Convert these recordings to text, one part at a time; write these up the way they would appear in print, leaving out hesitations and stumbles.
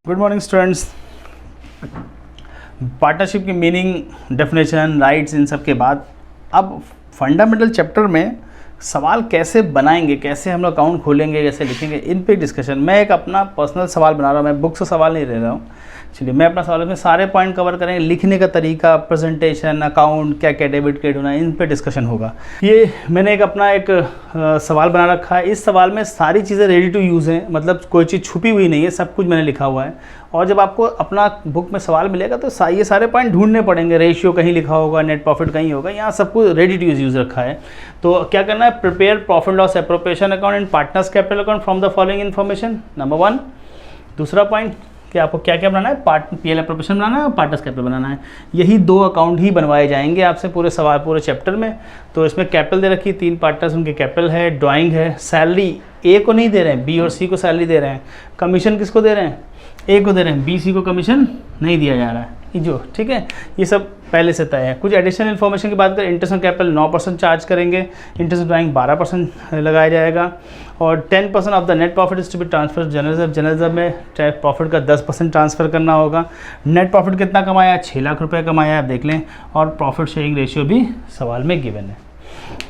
Good morning students. Partnership की meaning, definition, rights, इन सब के बाद अब फंडामेंटल चैप्टर में सवाल कैसे बनाएंगे, कैसे हम लोग अकाउंट खोलेंगे, कैसे लिखेंगे, इन पे डिस्कशन। मैं एक अपना पर्सनल सवाल बना रहा हूँ, मैं बुक से सवाल नहीं ले रहा हूँ। चलिए मैं अपना सवाल में सारे पॉइंट कवर करेंगे, लिखने का तरीका, प्रेजेंटेशन, अकाउंट, क्या क्या डेबिट क्रेडिट होना है, इन पे डिस्कशन होगा। ये मैंने एक सवाल बना रखा है। इस सवाल में सारी चीज़ें रेडी टू यूज़ हैं, मतलब कोई चीज़ छुपी हुई नहीं है, सब कुछ मैंने लिखा हुआ है। और जब आपको अपना बुक में सवाल मिलेगा तो ये सारे पॉइंट ढूंढने पड़ेंगे। रेशियो कहीं लिखा होगा, नेट प्रॉफिट कहीं होगा, यहाँ सब कुछ रेडी टू यूज़ रखा है। तो क्या करना है, prepare profit loss appropriation account and partners capital account from the following information, number 1। दूसरा पॉइंट कि आपको क्या क्या बनाना है, पीएल एप्रोप्रिएशन बनाना है और पार्टनर्स कैपिटल बनाना है। यही 2 अकाउंट ही बनवाए जाएंगे आपसे पूरे सवाल, पूरे चैप्टर में। तो इसमें कैपिटल दे रखी है, 3 पार्टनर्स, उनके कैपिटल है, ड्राइंग है, सैलरी ए को नहीं दे रहे हैं, बी और सी को सैलरी दे रहे हैं। कमीशन किसको दे रहे हैं, ए को दे रहे हैं, बी सी को कमीशन नहीं दिया जा रहा है, जो ठीक है। ये सब पहले से तय है। कुछ एडिशनल इन्फॉर्मेशन की बात करें, इंटरेस्ट ऑन कैपिटल 9% चार्ज करेंगे, इंटरेस्ट ड्राइंग 12% लगाया जाएगा, और 10% off the net profit is to be transfer general reserve में प्रॉफिट का 10% ट्रांसफ़र करना होगा। नेट प्रॉफिट कितना कमाया, 6 लाख रुपये कमाया, आप देख लें। और प्रॉफिट शेयरिंग रेशियो भी सवाल में गिवन है।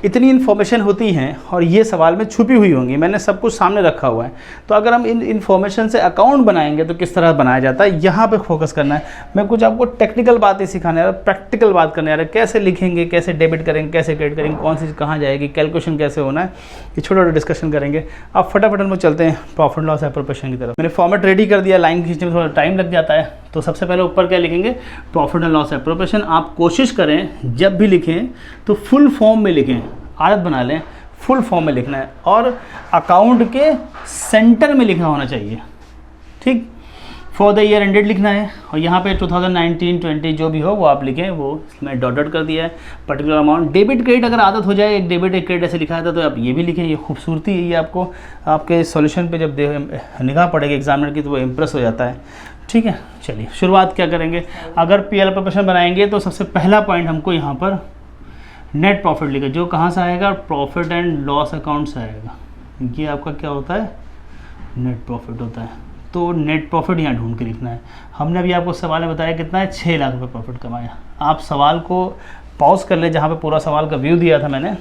इतनी इन्फॉर्मेशन होती हैं और ये सवाल में छुपी हुई होंगी, मैंने सब कुछ सामने रखा हुआ है। तो अगर हम इन इन्फॉर्मेशन से अकाउंट बनाएंगे तो किस तरह बनाया जाता है, यहाँ पे फोकस करना है। मैं कुछ आपको टेक्निकल बातें सिखाने आ रहा, प्रैक्टिकल बात करने आ रहा है, कैसे लिखेंगे, कैसे डेबिट करेंगे, कैसे क्रेडिट करेंगे, कौन सी कहाँ जाएगी, कैलकुलेशन कैसे होना है, ये छोटा छोटा डिस्कशन करेंगे। अब फटाफट हम चलते हैं प्रॉफिट लॉस एप्रोप्रिएशन की तरफ। मैंने फॉर्मेट रेडी कर दिया, लाइन खींचने में थोड़ा टाइम लग जाता है। तो सबसे पहले ऊपर क्या लिखेंगे, प्रॉफिट एंड लॉस एप्रोप्रिएशन। आप कोशिश करें जब भी लिखें तो फुल फॉर्म में लिखें, आदत बना लें, फुल फॉर्म में लिखना है और अकाउंट के सेंटर में लिखना होना चाहिए, ठीक। फॉर द ईयर एंडेड लिखना है और यहाँ पे 2019-20 जो भी हो वो आप लिखें, वो मैं डॉट कर दिया है। पर्टिकुलर अमाउंट, डेबिट क्रेडिट अगर आदत हो जाए, एक डेबिट एक क्रेडिट ऐसे लिखा था तो आप ये भी लिखें। ये खूबसूरती है, ये आपको आपके सॉल्यूशन पे जब निगाह पड़ेगी एग्जामिनर की तो वो इम्प्रेस हो जाता है, ठीक है। चलिए शुरुआत क्या करेंगे, अगर पीएल एप्रोप्रिएशन बनाएंगे तो सबसे पहला पॉइंट हमको यहाँ पर नेट प्रॉफिट लिखा, जो कहाँ से आएगा, प्रॉफिट एंड लॉस अकाउंट से आएगा। ये आपका क्या होता है, नेट प्रॉफिट होता है। तो नेट प्रॉफिट यहाँ ढूंढ के लिखना है। हमने अभी आपको सवाल में बताया कितना है, 6 लाख रुपये प्रॉफिट कमाया। आप सवाल को पॉज कर लें, जहाँ पे पूरा सवाल का व्यू दिया था मैंने,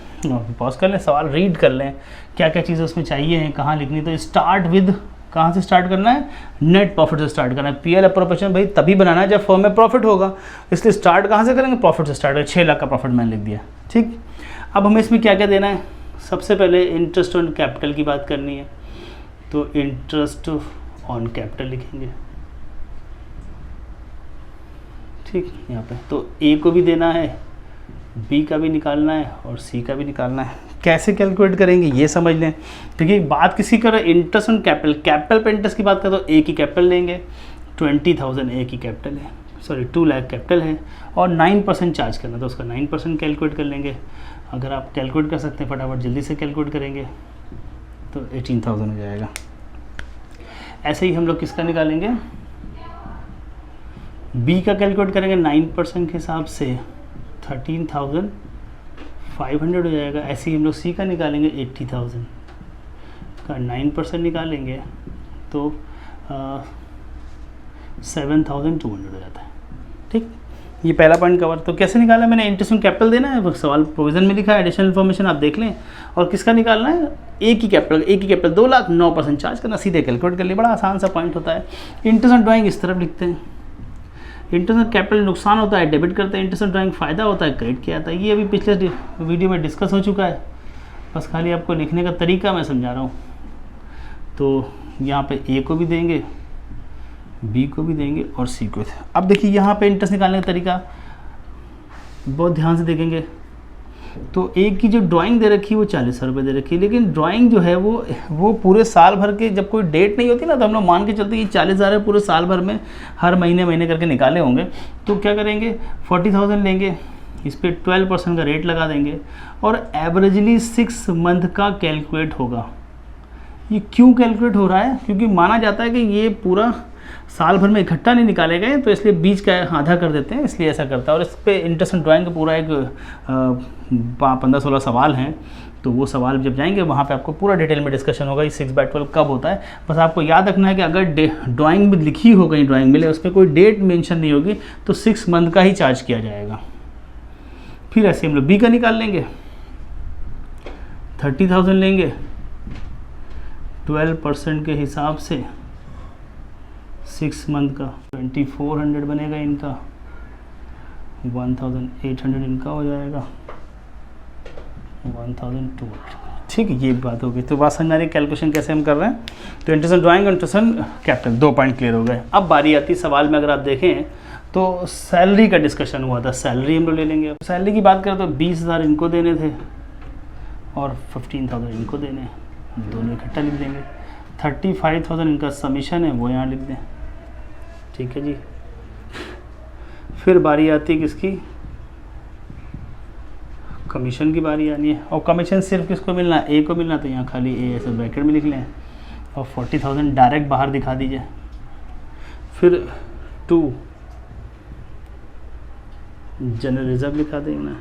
पॉज कर लें, सवाल रीड कर लें, क्या क्या चीज़ें उसमें चाहिए हैं, कहाँ लिखनी। तो स्टार्ट विद, कहाँ से स्टार्ट करना है, नेट प्रॉफिट से स्टार्ट करना है। पीएल एप्रोप्रिएशन भाई तभी बनाना है जब फर्म में प्रॉफिट होगा, इसलिए स्टार्ट कहाँ से करेंगे, प्रॉफिट से स्टार्ट करें। 6 लाख का प्रॉफिट मैंने लिख दिया, ठीक। अब हमें इसमें क्या क्या देना है, सबसे पहले इंटरेस्ट ऑन कैपिटल की बात करनी है, तो इंटरेस्ट ऑन कैपिटल लिखेंगे, ठीक। यहाँ पे तो ए को भी देना है, बी का भी निकालना है और सी का भी निकालना है। कैसे कैलकुलेट करेंगे ये समझ लें, क्योंकि बात किसी कर इंटरेस्ट ऑन कैपिटल, कैपिटल पे इंटरेस्ट की बात करें तो ए की कैपिटल लेंगे, 20,000 ए की कैपिटल है, सॉरी 2 लाख कैपिटल है, और 9% चार्ज करना, तो उसका 9% कैलकुलेट कर लेंगे। अगर आप कैलकुलेट कर सकते हैं फटाफट जल्दी से कैलकुलेट करेंगे तो 18,000 हो जाएगा। ऐसे ही हम लोग किसका निकालेंगे, बी का कैलकुलेट करेंगे 9% के हिसाब से 13,500 हो जाएगा। ऐसे ही हम लोग सी का निकालेंगे, 80,000 का 9% निकालेंगे तो 7,200 हो जाता है, ठीक। ये पहला पॉइंट कवर। तो कैसे निकाला मैंने, इंटरेस्ट ऑन कैपिटल देना है, सवाल प्रोविजन में लिखा है, एडिशनल इन्फॉर्मेशन आप देख लें। और किसका निकालना है, ए की कैपिटल 2 लाख, 9% चार्ज करना, सीधे कैलकुलेट कर लिए, बड़ा आसान सा पॉइंट होता है। इंटरेस्ट ऑन ड्राइंग इस तरफ लिखते हैं, इंटरेस्ट ऑन कैपिटल नुकसान होता है, डेबिट करते हैं, इंटरेस्ट ऑन ड्राइंग फ़ायदा होता है, क्रेडिट किया जाता है। ये अभी पिछले वीडियो में डिस्कस हो चुका है, बस खाली आपको लिखने का तरीका मैं समझा रहा हूँ। तो यहाँ पे ए को भी देंगे, बी को भी देंगे और सी को। अब देखिए यहाँ पे इंटरेस्ट निकालने का तरीका बहुत ध्यान से देखेंगे। तो एक की जो ड्राइंग दे रखी है वो 40,000 रुपये दे रखी है, लेकिन ड्राइंग जो है वो पूरे साल भर के, जब कोई डेट नहीं होती ना तो हम लोग मान के चलते हैं ये 40,000 है, पूरे साल भर में हर महीने करके निकाले होंगे। तो क्या करेंगे, 40,000 लेंगे, इस पर 12% का रेट लगा देंगे और एवरेजली 6 मंथ का कैलकुलेट होगा। ये क्यों कैलकुलेट हो रहा है, क्योंकि माना जाता है कि ये पूरा साल भर में इकट्ठा नहीं निकाले गए, तो इसलिए बीच का आधा कर देते हैं, इसलिए ऐसा करता है। और इस पर इंटरेस्ट ऑन ड्राइंग का पूरा एक 15-16 सवाल हैं, तो वो सवाल जब जाएंगे वहाँ पे आपको पूरा डिटेल में डिस्कशन होगा, ये 6/12 कब होता है। बस आपको याद रखना है कि अगर ड्राइंग में लिखी हो, कहीं ड्राइंग मिले उस पर कोई डेट मेंशन नहीं होगी तो 6 मंथ का ही चार्ज किया जाएगा। फिर ऐसे हम लोग बी का निकाल लेंगे, 30,000 लेंगे, 12% के हिसाब से 6 मंथ का 2400 बनेगा इनका, 1800 इनका हो जाएगा, 1200। ठीक है, ये बात हो गई। तो बात समझ आ रही कैलकुलेशन कैसे हम कर रहे हैं। तो इंटरेस्ट ड्राइंग और इंटरेस्ट कैपिटल 2 पॉइंट क्लियर हो गए। अब बारी आती है सवाल में, अगर आप देखें तो सैलरी का डिस्कशन हुआ था, सैलरी हम लोग ले लेंगे। सैलरी की बात करें तो 20,000 इनको देने थे और 15,000 इनको देने हैं, दोनों इकट्ठा लिख देंगे। 35,000 इनका समीशन है, वो यहाँ लिख दें। ठीक है जी। फिर बारी आती है किसकी, कमीशन की बारी आनी है। और कमीशन सिर्फ किसको मिलना है, ए को मिलना, तो यहाँ खाली ए ऐसे ब्रैकेट में लिख लें और 40,000 डायरेक्ट बाहर दिखा दीजिए। फिर 2 जनरल रिजर्व लिखा देना।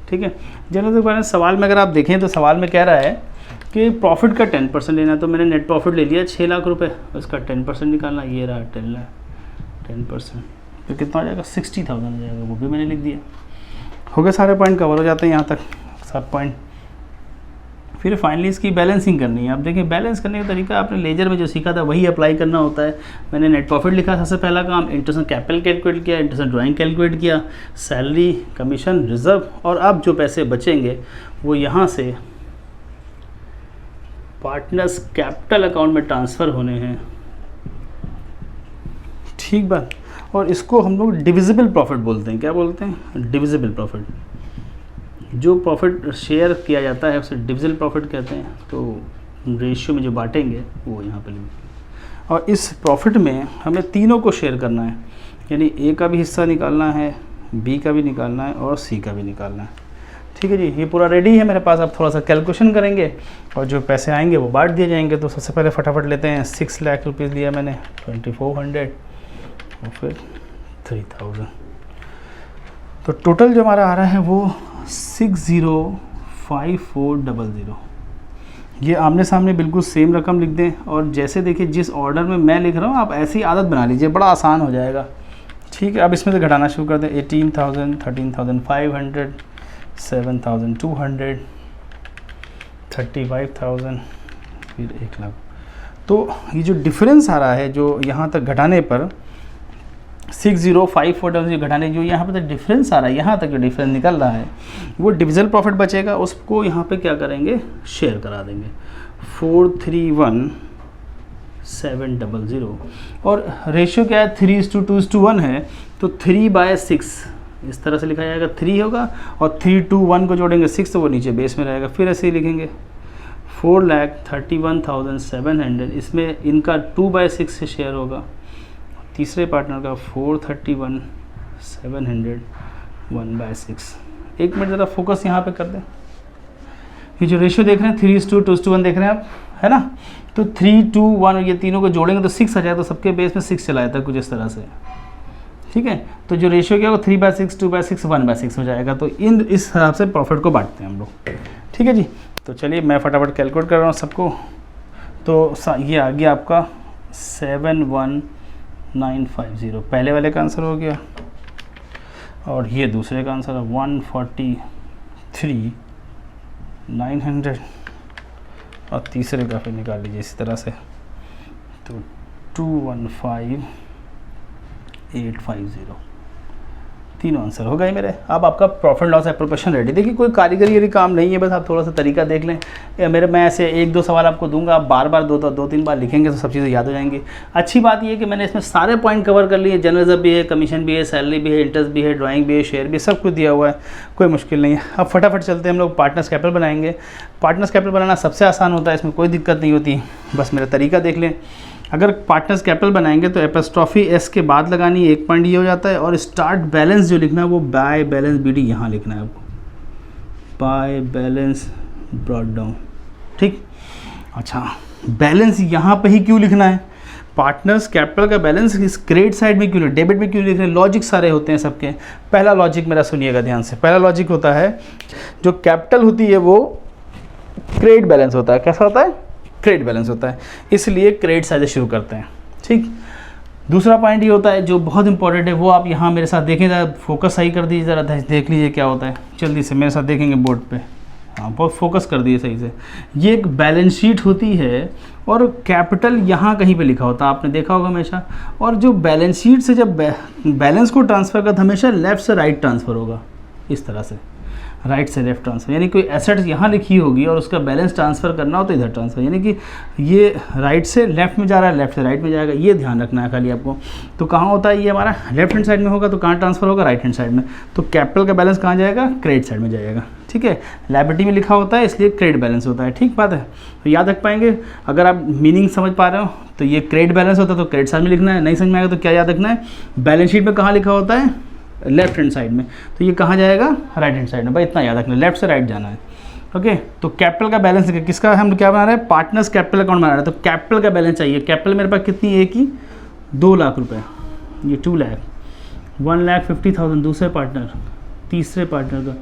ठीक है, जनरल रिजर्व बैलेंस सवाल में अगर आप देखें तो सवाल में कह रहा है कि प्रॉफिट का 10% लेना है। तो मैंने नेट प्रॉफिट ले लिया 6 लाख रुपए, उसका 10% निकालना, ये रहा 10%, तो कितना आ जाएगा, 60,000 आ जाएगा, वो भी मैंने लिख दिया। हो गए, सारे पॉइंट कवर हो जाते हैं यहाँ तक, सब पॉइंट। फिर फाइनली इसकी बैलेंसिंग करनी है। अब देखिए बैलेंस करने का तरीका आपने लेजर में जो सीखा था वही अप्लाई करना होता है। मैंने नेट प्रॉफिट लिखा सबसे पहला काम, इंटरेस्ट कैपिटल कैलकुलेट किया, इंटरेस्ट ड्राइंग कैलकुलेट किया, सैलरी, कमीशन, रिजर्व, और अब जो पैसे बचेंगे वो यहाँ से पार्टनर्स कैपिटल अकाउंट में ट्रांसफ़र होने हैं। ठीक बात। और इसको हम लोग डिविजिबल प्रॉफिट बोलते हैं। क्या बोलते हैं, डिविजिबल प्रॉफिट। जो प्रॉफिट शेयर किया जाता है उसे डिविजिबल प्रॉफिट कहते हैं। तो रेशियो में जो बांटेंगे वो यहाँ पे लिखेंगे। और इस प्रॉफिट में हमें तीनों को शेयर करना है, यानी ए का भी हिस्सा निकालना है, बी का भी निकालना है और सी का भी निकालना है। ठीक है जी, ये पूरा रेडी है मेरे पास। अब थोड़ा सा कैलकुलेशन करेंगे और जो पैसे आएंगे वो बांट दिए जाएंगे। तो सबसे पहले फटाफट लेते हैं, 6 लाख रुपीज़ लिया मैंने, 2400 और फिर 3000। तो टोटल जो हमारा आ रहा है वो 605400। ये आमने सामने बिल्कुल सेम रकम लिख दें। और जैसे देखिए जिस ऑर्डर में मैं लिख रहा हूँ आप ऐसी आदत बना लीजिए, बड़ा आसान हो जाएगा। ठीक है, अब इसमें से घटाना शुरू कर दें। 18,000, 13,500, 7,200, 35,000, फिर 1 लाख। तो ये जो डिफरेंस आ रहा है जो यहाँ तक घटाने पर 6054 घटाने जो यहाँ पे तक डिफरेंस आ रहा है, यहाँ तक जो डिफरेंस निकल रहा है वो डिविजिबल प्रॉफिट बचेगा। उसको यहाँ पे क्या करेंगे, शेयर करा देंगे। 431,700 और रेशियो क्या है, 3:2:1 है। तो 3/6 इस तरह से लिखा जाएगा। 3 होगा और 3 2 1 को जोड़ेंगे 6, तो वो नीचे बेस में रहेगा। फिर ऐसे ही लिखेंगे 4,31,700, इसमें इनका 2/6 से शेयर होगा। तीसरे पार्टनर का 431,700 1/6। एक मिनट ज़रा फोकस यहाँ पे कर दें। ये जो रेशियो देख रहे हैं 3:2:1 देख रहे हैं आप, है ना। तो 3 2 1 ये तीनों को जोड़ेंगे तो 6 आ जाएगा। तो सबके बेस में 6 चला जाता है कुछ इस तरह से। ठीक है, तो जो रेशियो क्या होगा 3/6, 2/6, 1/6 हो जाएगा। तो इस हिसाब से प्रॉफिट को बांटते हैं हम लोग। ठीक है जी, तो चलिए मैं फटाफट कैलकुलेट कर रहा हूँ सबको। तो ये आ गया आपका 71950, पहले वाले का आंसर हो गया। और ये दूसरे का आंसर है 143,900 और तीसरे का फिर निकाल लीजिए इसी तरह से। तो 215,850, तीनों आंसर हो गए मेरे। अब आपका प्रॉफिट लॉस एप्रोप्रिएशन रेडी। देखिए कोई कारीगरी ये काम नहीं है, बस आप थोड़ा सा तरीका देख लें। मैं ऐसे 1-2 सवाल आपको दूंगा, आप बार बार 2-3 बार लिखेंगे तो सब चीज़ें याद हो जाएंगी। अच्छी बात ये है कि मैंने इसमें सारे पॉइंट कवर कर लिए। जनरल रिजर्व भी है, कमीशन भी है, सैलरी भी है, इंटरेस्ट भी है, ड्राइंग भी है, शेयर भी, सब कुछ दिया हुआ है, कोई मुश्किल नहीं है। अब फटाफट चलते हैं, हम लोग पार्टनर्स कैपिटल बनाएंगे। पार्टनर्स कैपिटल बनाना सबसे आसान होता है, इसमें कोई दिक्कत नहीं होती, बस मेरा तरीका देख लें। अगर पार्टनर्स कैपिटल बनाएंगे तो एपोस्ट्रोफी एस के बाद लगानी है, 1 पॉइंट ये हो जाता है। और स्टार्ट बैलेंस जो लिखना है वो बाय बैलेंस BD यहाँ लिखना है आपको, बाय बैलेंस ब्रॉट डाउन। ठीक, अच्छा बैलेंस यहाँ पे ही क्यों लिखना है, पार्टनर्स कैपिटल का बैलेंस इस क्रेडिट साइड में क्यों लिख, डेबिट में क्यों लिख रहे हैं? लॉजिक सारे होते हैं सबके। पहला लॉजिक मेरा सुनिएगा ध्यान से। पहला लॉजिक होता है जो कैपिटल होती है वो क्रेडिट बैलेंस होता है। कैसा होता है? क्रेडिट बैलेंस होता है, इसलिए क्रेडिट साइड से शुरू करते हैं। ठीक। दूसरा पॉइंट ये होता है जो बहुत इंपॉर्टेंट है, वो आप यहाँ मेरे साथ देखें, ज़रा फोकस सही कर दीजिए, ज़रा देख लीजिए क्या होता है। जल्दी से मेरे साथ देखेंगे बोर्ड पे। हाँ, बहुत फोकस कर दिए सही से। ये एक बैलेंस शीट होती है और कैपिटल यहाँ कहीं पे लिखा होता है, आपने देखा होगा हमेशा। और जो बैलेंस शीट से जब बैलेंस को ट्रांसफ़र करता हमेशा लेफ़्ट से राइट ट्रांसफ़र होगा, इस तरह से राइट से लेफ्ट ट्रांसफ़र। यानी कोई एसेट यहाँ लिखी होगी और उसका बैलेंस ट्रांसफ़र करना हो तो इधर ट्रांसफ़र, यानी कि ये राइट से लेफ़्ट में जा रहा है, लेफ़्ट से राइट में जाएगा। ये ध्यान रखना है खाली आपको। तो कहाँ होता है ये हमारा? लेफ्ट हैंड साइड में होगा। तो कहाँ ट्रांसफ़र होगा? राइट हैंड साइड में। तो कैपिटल का बैलेंस कहाँ जाएगा? क्रेडिट साइड में जाएगा। ठीक है, लायबिलिटी में लिखा होता है इसलिए क्रेडिट बैलेंस होता है। ठीक बात है, तो याद रख पाएंगे। अगर आप मीनिंग समझ पा रहे हो तो ये क्रेडिट बैलेंस होता है, तो क्रेडिट साइड में लिखना है। नहीं समझ में आएगा तो क्या याद रखना है? बैलेंस शीट में कहाँ लिखा होता है? लेफ्ट हैंड साइड में। तो ये कहाँ जाएगा? राइट हैंड साइड में। भाई इतना याद रखना, लेफ्ट से राइट जाना है। ओके, तो कैपिटल का बैलेंस किसका हम क्या बना रहे हैं? पार्टनर्स कैपिटल अकाउंट बना रहे हैं। तो कैपिटल का बैलेंस चाहिए। कैपिटल मेरे पास कितनी है कि 2 लाख रुपए, ये 2 लाख, 1,50,000 दूसरे पार्टनर, तीसरे पार्टनर का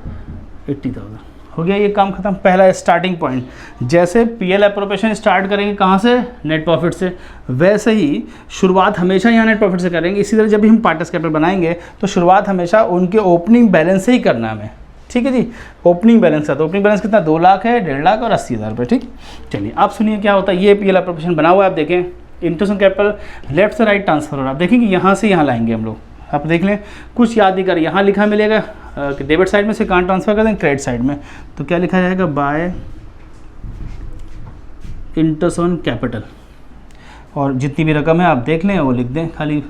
80,000। हो गया ये काम खत्म। पहला स्टार्टिंग पॉइंट, जैसे पीएल अप्रोप्रिएशन स्टार्ट करेंगे कहाँ से? नेट प्रॉफिट से। वैसे ही शुरुआत हमेशा यहाँ नेट प्रॉफिट से करेंगे। इसी तरह जब भी हम पार्टनर्स कैपिटल बनाएंगे तो शुरुआत हमेशा उनके ओपनिंग बैलेंस से ही करना है हमें। ठीक है जी, ओपनिंग बैलेंस है। तो ओपनिंग बैलेंस कितना? 2 लाख है, 1.5 लाख और 80,000 रुपये। ठीक, चलिए आप सुनिए क्या होता है। ये पीएल अप्रोप्रिएशन बना हुआ है, आप देखें। इंटरेस्ट ऑन कैपिटल लेफ्ट से राइट ट्रांसफर हो रहा है। आप देखेंगे यहाँ से यहाँ लाएंगे हम लोग। आप देख लें, कुछ याद नहीं कर, यहाँ लिखा मिलेगा कि डेबिट साइड में से कहाँ ट्रांसफ़र कर दें? क्रेडिट साइड में। तो क्या लिखा जाएगा? Bye interest on capital. और जितनी भी रकम है आप देख लें, वो लिख दें। खाली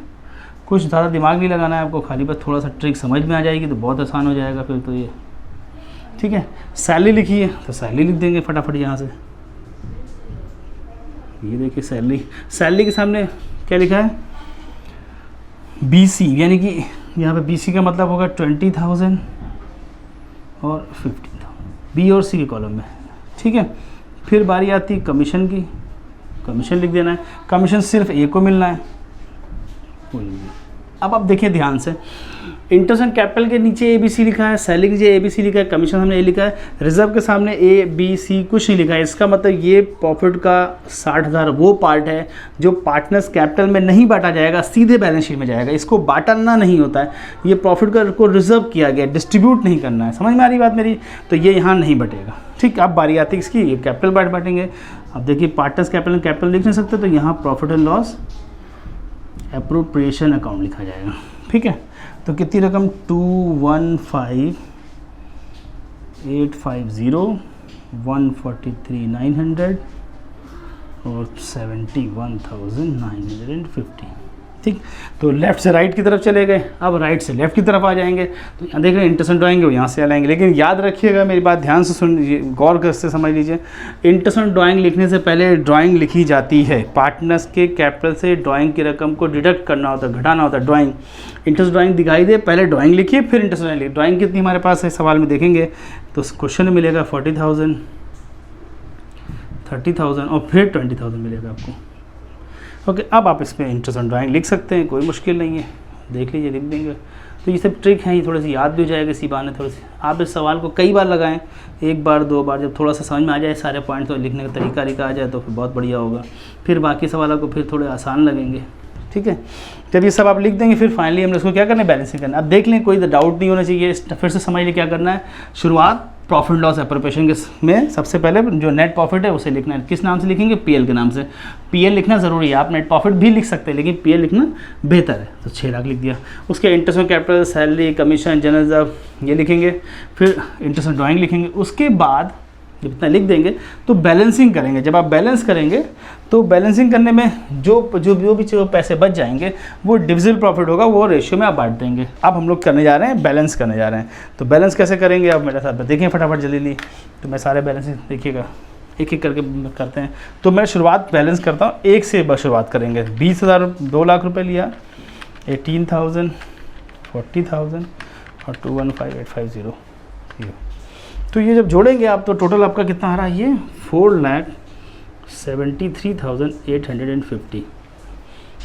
कुछ ज़्यादा दिमाग नहीं लगाना है आपको, खाली बस थोड़ा सा ट्रिक समझ में आ जाएगी तो बहुत आसान हो जाएगा फिर तो ये। ठीक है, सैलरी लिखी है तो सैलरी लिख देंगे फटाफट यहाँ से। ये देखिए सैलरी, सैलरी के सामने क्या लिखा है? BC, यानी कि यहाँ पे BC का मतलब होगा 20,000 और 15,000, B और C के कॉलम में। ठीक है, फिर बारी आती है कमीशन की। कमीशन लिख देना है। कमीशन सिर्फ A को मिलना है। अब आप देखिए ध्यान से, इंटरेस्ट एंड कैपिटल के नीचे ABC लिखा है, सैलरी के नीचे ABC लिखा है, कमीशन हमने A लिखा है, रिजर्व के सामने ABC कुछ नहीं लिखा है। इसका मतलब ये प्रॉफिट का 60,000 वो पार्ट है जो पार्टनर्स कैपिटल में नहीं बांटा जाएगा, सीधे बैलेंस शीट में जाएगा। इसको बांटना नहीं होता है, ये प्रॉफिट को रिजर्व किया गया, डिस्ट्रीब्यूट नहीं करना है। समझ में आ रही बात मेरी? तो ये यहाँ नहीं बटेगा। ठीक, अब बारी आती है इसकी, ये कैपिटल बांटेंगे। अब देखिए पार्टनर्स कैपिटल लिख नहीं सकते, तो यहाँ profit and loss appropriation account लिखा जाएगा। ठीक है, तो कितनी रकम? 215,850, 143,900 और 71,950। ठीक, तो लेफ़्ट से राइट की तरफ चले गए। अब राइट से लेफ़्ट की तरफ आ जाएंगे तो यहाँ देख रहे हैं इंटरेस्ट ऑन ड्राइंग, वो यहाँ से लाएंगे। लेकिन याद रखिएगा, मेरी बात ध्यान से सुन लीजिए, गौर कर से समझ लीजिए। इंटरेस्ट ऑन ड्राइंग लिखने से पहले ड्राइंग लिखी जाती है। पार्टनर्स के कैपिटल से ड्राइंग की रकम को डिडक्ट करना होता है, घटाना होता है। ड्राइंग, इंटरेस्ट ड्राइंग दिखाई दे, पहले ड्राइंग लिखिए फिर इंटरेस्ट ड्राइंग लिखिए। ड्राइंग कितनी हमारे पास है सवाल में देखेंगे तो क्वेश्चन में मिलेगा 40,000, 30,000 और फिर 20,000 मिलेगा आपको। ओके, अब आप इसमें इंटरेस्ट ऑन ड्राइंग लिख सकते हैं, कोई मुश्किल नहीं है। देख लीजिए, लिख देंगे। तो ये सब ट्रिक है, ये थोड़ी सी याद भी हो जाएगा इसी बहाने। थोड़ी सी आप इस सवाल को कई बार लगाएं, 1 बार 2 बार, जब थोड़ा सा समझ में आ जाए सारे पॉइंट तो लिखने का तरीका आ जाए तो फिर बहुत बढ़िया होगा। फिर बाकी सवालों को फिर थोड़े आसान लगेंगे। ठीक है, जब ये सब आप लिख देंगे फिर फाइनली हमने इसको क्या करना है? बैलेंसिंग करना है। अब देख लें, कोई डाउट नहीं होना चाहिए। फिर से समझ लें क्या करना है। शुरुआत प्रॉफिट लॉस एप्रोप्रिएशन में सबसे पहले जो नेट प्रॉफिट है उसे लिखना है। किस नाम से लिखेंगे? पीएल के नाम से। पीएल लिखना ज़रूरी है। आप नेट प्रॉफिट भी लिख सकते हैं लेकिन पीएल लिखना बेहतर है। तो 6 लाख लिख दिया। उसके interest on capital, salary, commission, general reserve ये लिखेंगे। फिर इंटरेस्ट ऑन ड्राइंग लिखेंगे। उसके बाद जब इतना लिख देंगे तो बैलेंसिंग करेंगे। जब आप बैलेंस करेंगे तो बैलेंसिंग करने में जो भी पैसे बच जाएंगे वो डिविजिबल प्रॉफिट होगा, वो रेशियो में आप बांट देंगे। अब हम लोग करने जा रहे हैं, बैलेंस करने जा रहे हैं। तो बैलेंस कैसे करेंगे आप मेरे साथ देखें फटाफट जल्दी। तो मैं सारे बैलेंस देखिएगा, एक एक करके करते हैं। तो मैं शुरुआत बैलेंस करता हूँ, 1 से शुरुआत करेंगे। 20,000, 2 लाख रुपये लिया, 18,000, 40,000 और 215,850। तो ये जब जोड़ेंगे आप तो टोटल आपका कितना आ रहा है? ये 4,73,850।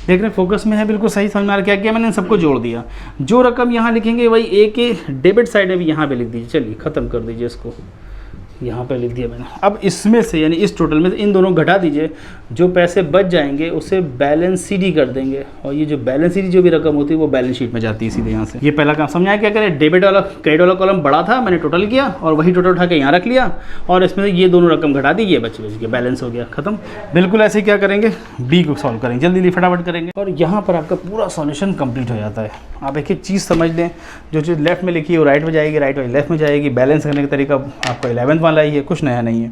देख रहे फोकस में है, बिल्कुल सही समझ में आ रहा है। क्या किया मैंने, इन सबको जोड़ दिया। जो रकम यहाँ लिखेंगे वही ए के डेबिट साइड में भी यहाँ पे लिख दीजिए। चलिए ख़त्म कर दीजिए इसको, यहाँ पे लिख दिया मैंने। अब इसमें से यानी इस टोटल में से इन दोनों घटा दीजिए, जो पैसे बच जाएंगे उसे बैलेंस सीडी कर देंगे, और ये जो बैलेंस सीडी जो भी रकम होती है वो बैलेंस शीट में जाती है सीधे यहाँ से। ये पहला काम समझाया। क्या करें, डेबिट वाला क्रेडिट वाला कॉलम बड़ा था, मैंने टोटल किया और वही टोटल उठा के यहाँ रख लिया, और इसमें से ये दोनों रकम घटा दी, ये बच गया, बैलेंस हो गया, खत्म। बिल्कुल ऐसे क्या करेंगे, बी को सॉल्व करेंगे, जल्दी फटाफट करेंगे, और यहाँ पर आपका पूरा सॉल्यूशन कंप्लीट हो जाता है। आप एक एक चीज़ समझ लें, जो चीज़ लेफ्ट में लिखी है वो राइट में जाएगी, राइट में लेफ्ट में जाएगी। बैलेंस करने का तरीका आपका 11th वाला ही है, कुछ नया नहीं है।